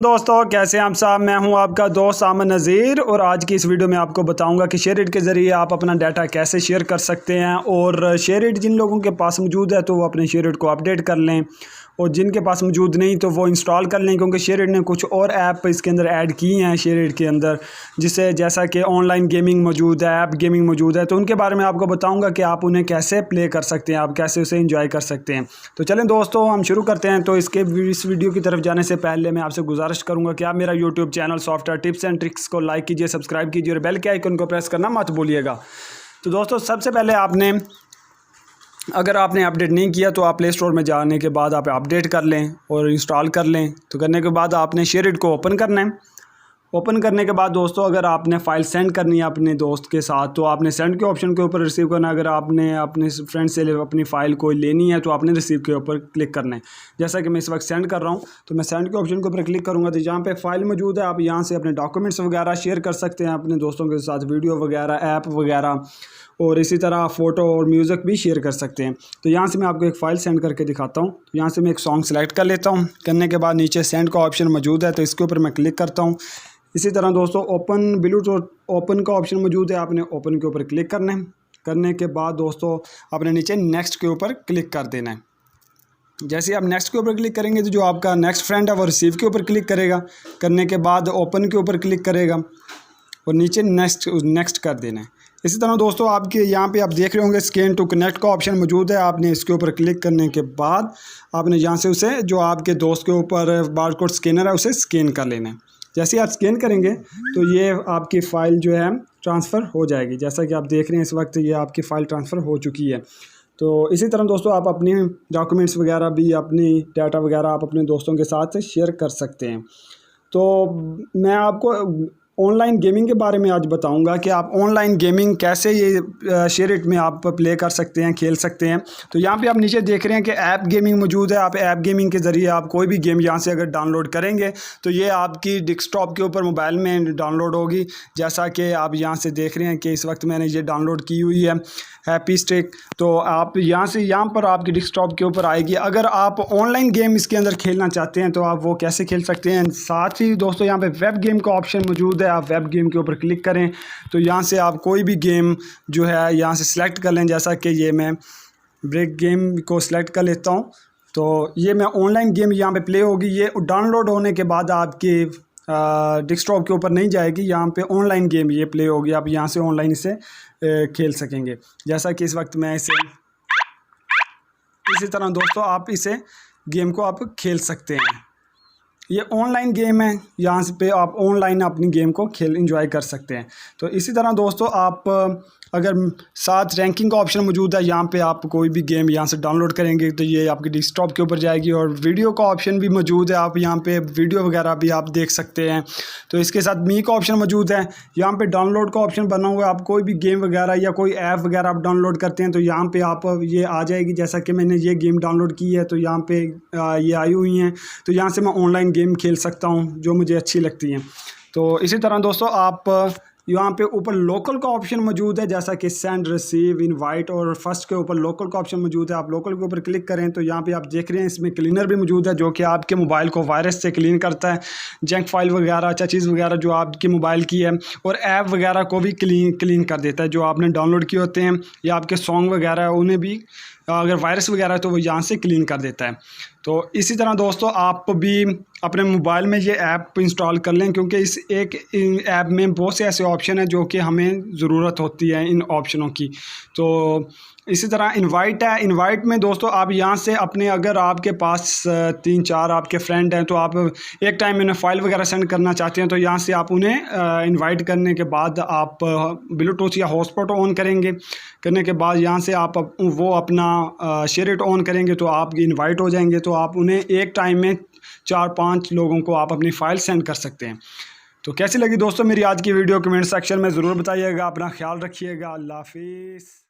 दोस्तों कैसे हैं आप साहब। मैं हूं आपका दोस्त आमन नज़ीर और आज की इस वीडियो में आपको बताऊंगा कि शेयरइट के ज़रिए आप अपना डाटा कैसे शेयर कर सकते हैं और शेयरइट जिन लोगों के पास मौजूद है तो वो अपने शेयरइट को अपडेट कर लें और जिनके पास मौजूद नहीं तो वो इंस्टॉल कर लें, क्योंकि शेयरइट ने कुछ और ऐप इसके अंदर ऐड की हैं शेयरइट के अंदर, जिससे जैसा कि ऑनलाइन गेमिंग मौजूद है, ऐप गेमिंग मौजूद है, तो उनके बारे में आपको बताऊंगा कि आप उन्हें कैसे प्ले कर सकते हैं, आप कैसे उसे एंजॉय कर सकते हैं। तो चलें दोस्तों हम शुरू करते हैं। तो इस वीडियो की तरफ जाने से पहले मैं आपसे गुजारिश करूँगा कि आप मेरा YouTube channel software tips and tricks को लाइक कीजिए, सब्सक्राइब कीजिए और बेल के आइकन को प्रेस करना मत भूलिएगा। तो दोस्तों सबसे पहले अगर आपने अपडेट नहीं किया तो आप प्ले स्टोर में जाने के बाद आप अपडेट कर लें और इंस्टॉल कर लें। तो करने के बाद आपने शेयरइट को ओपन करना है। ओपन करने के बाद दोस्तों अगर आपने फ़ाइल सेंड करनी है अपने दोस्त के साथ तो आपने सेंड के ऑप्शन के ऊपर रिसीव करना है। अगर आपने अपने फ्रेंड से अपनी फ़ाइल कोई लेनी है तो आपने रिसीव के ऊपर क्लिक करना है। जैसा कि मैं इस वक्त सेंड कर रहा हूँ तो मैं सेंड के ऑप्शन के ऊपर क्लिक करूँगा तो जहाँ पे फ़ाइल मौजूद है आप यहाँ से अपने डॉक्यूमेंट्स वगैरह शेयर कर सकते हैं अपने दोस्तों के साथ, वीडियो वगैरह, ऐप वगैरह, और इसी तरह फ़ोटो और म्यूज़िक भी शेयर कर सकते हैं। तो यहाँ से मैं आपको एक फ़ाइल सेंड करके दिखाता हूँ। तो यहाँ से मैं एक सॉन्ग सेलेक्ट कर लेता हूँ। करने के बाद नीचे सेंड का ऑप्शन मौजूद है तो इसके ऊपर मैं क्लिक करता हूँ। इसी तरह दोस्तों ओपन ब्लूटूथ ओपन का ऑप्शन मौजूद है, आपने ओपन के ऊपर क्लिक करना है। करने के बाद दोस्तों आपने नीचे नेक्स्ट के ऊपर क्लिक कर देना है। जैसे आप नेक्स्ट के ऊपर क्लिक करेंगे तो जो आपका नेक्स्ट फ्रेंड है वो रिसीव के ऊपर क्लिक करेगा। करने के बाद ओपन के ऊपर क्लिक करेगा और नीचे नेक्स्ट कर देना है। इसी तरह दोस्तों आपके यहाँ पे आप देख रहे होंगे स्कैन टू कनेक्ट का ऑप्शन मौजूद है। आपने इसके ऊपर क्लिक करने के बाद आपने यहाँ से उसे जो आपके दोस्त के ऊपर बारकोड स्कैनर है उसे स्कैन कर लेना है। जैसे आप स्कैन करेंगे तो ये आपकी फ़ाइल जो है ट्रांसफ़र हो जाएगी। जैसा कि आप देख रहे हैं इस वक्त ये आपकी फ़ाइल ट्रांसफ़र हो चुकी है। तो इसी तरह दोस्तों आप अपनी डॉक्यूमेंट्स वगैरह भी, अपनी डाटा वगैरह आप अपने दोस्तों के साथ शेयर कर सकते हैं। तो मैं आपको ऑनलाइन गेमिंग के बारे में आज बताऊंगा कि आप ऑनलाइन गेमिंग कैसे ये शेयरइट में आप प्ले कर सकते हैं, खेल सकते हैं। तो यहाँ पे आप नीचे देख रहे हैं कि ऐप गेमिंग मौजूद है। आप ऐप गेमिंग के ज़रिए आप कोई भी गेम यहाँ से अगर डाउनलोड करेंगे तो ये आपकी डेस्कटॉप के ऊपर मोबाइल में डाउनलोड होगी। जैसा कि आप यहाँ से देख रहे हैं कि इस वक्त मैंने ये डाउनलोड की हुई है हैप्पी स्टिक। तो आप यहाँ पर आपकी डेस्कटॉप के ऊपर आएगी। अगर आप ऑनलाइन गेम इसके अंदर खेलना चाहते हैं तो आप वो कैसे खेल सकते हैं। साथ ही दोस्तों यहाँ पे वेब गेम का ऑप्शन मौजूद है। आप वेब गेम के ऊपर क्लिक करें तो यहाँ से आप कोई भी गेम जो है यहाँ से सिलेक्ट कर लें। जैसा कि ये मैं ब्रेक गेम को सिलेक्ट कर लेता हूँ तो ये मैं ऑनलाइन गेम यहाँ पे प्ले होगी। ये डाउनलोड होने के बाद आपके डेस्कटॉप के ऊपर नहीं जाएगी, यहाँ पे ऑनलाइन गेम ये प्ले होगी। आप यहाँ से ऑनलाइन इसे खेल सकेंगे। जैसा कि इस वक्त मैं इसी तरह दोस्तों आप इसे गेम को आप खेल सकते हैं। ये ऑनलाइन गेम है, यहाँ पे आप ऑनलाइन अपनी गेम को एंजॉय कर सकते हैं। तो इसी तरह दोस्तों आप अगर साथ रैंकिंग का ऑप्शन मौजूद है, यहाँ पे आप कोई भी गेम यहाँ से डाउनलोड करेंगे तो ये आपकी डेस्कटॉप के ऊपर जाएगी। और वीडियो का ऑप्शन भी मौजूद है, आप यहाँ पे वीडियो वगैरह भी आप देख सकते हैं। तो इसके साथ मी का ऑप्शन मौजूद है। यहाँ पे डाउनलोड का ऑप्शन बना हुआ है। आप कोई भी गेम वगैरह या कोई ऐप वगैरह आप डाउनलोड करते हैं तो यहाँ पे आप ये आ जाएगी। जैसा कि मैंने ये गेम डाउनलोड की है तो यहाँ पे ये आई हुई हैं। तो यहाँ से मैं ऑनलाइन गेम खेल सकता हूँ जो मुझे अच्छी लगती हैं। तो इसी तरह दोस्तों आप यहाँ पे ऊपर लोकल का ऑप्शन मौजूद है। जैसा कि सेंड, रिसीव, इनवाइट और फर्स्ट के ऊपर लोकल का ऑप्शन मौजूद है। आप लोकल के ऊपर क्लिक करें तो यहाँ पे आप देख रहे हैं इसमें क्लीनर भी मौजूद है जो कि आपके मोबाइल को वायरस से क्लीन करता है। जंक फाइल वगैरह, अच्छा चीज़ वगैरह जो आपके मोबाइल की है और ऐप वगैरह को भी क्लीन कर देता है जो आपने डाउनलोड किए होते हैं या आपके सॉन्ग वगैरह है उन्हें भी अगर वायरस वगैरह है तो वो यहाँ से क्लीन कर देता है। तो इसी तरह दोस्तों आप भी अपने मोबाइल में ये ऐप इंस्टॉल कर लें, क्योंकि इस ऐप में बहुत से ऐसे ऑप्शन हैं जो कि हमें ज़रूरत होती है इन ऑप्शनों की। तो इसी तरह इनवाइट है। इनवाइट में दोस्तों आप यहाँ से अपने, अगर आपके पास 3-4 आपके फ्रेंड हैं तो आप एक टाइम में फ़ाइल वगैरह सेंड करना चाहते हैं तो यहाँ से आप उन्हें इनवाइट करने के बाद आप ब्लूटूथ या हॉटस्पॉट ऑन करेंगे। करने के बाद यहाँ से आप वो अपना शेयरइट ऑन करेंगे तो आप इनवाइट हो जाएंगे। तो आप उन्हें एक टाइम में 4-5 लोगों को आप अपनी फ़ाइल सेंड कर सकते हैं। तो कैसी लगी दोस्तों मेरी आज की वीडियो कमेंट सेक्शन में ज़रूर बताइएगा। अपना ख्याल रखिएगा। अल्लाह हाफिज़।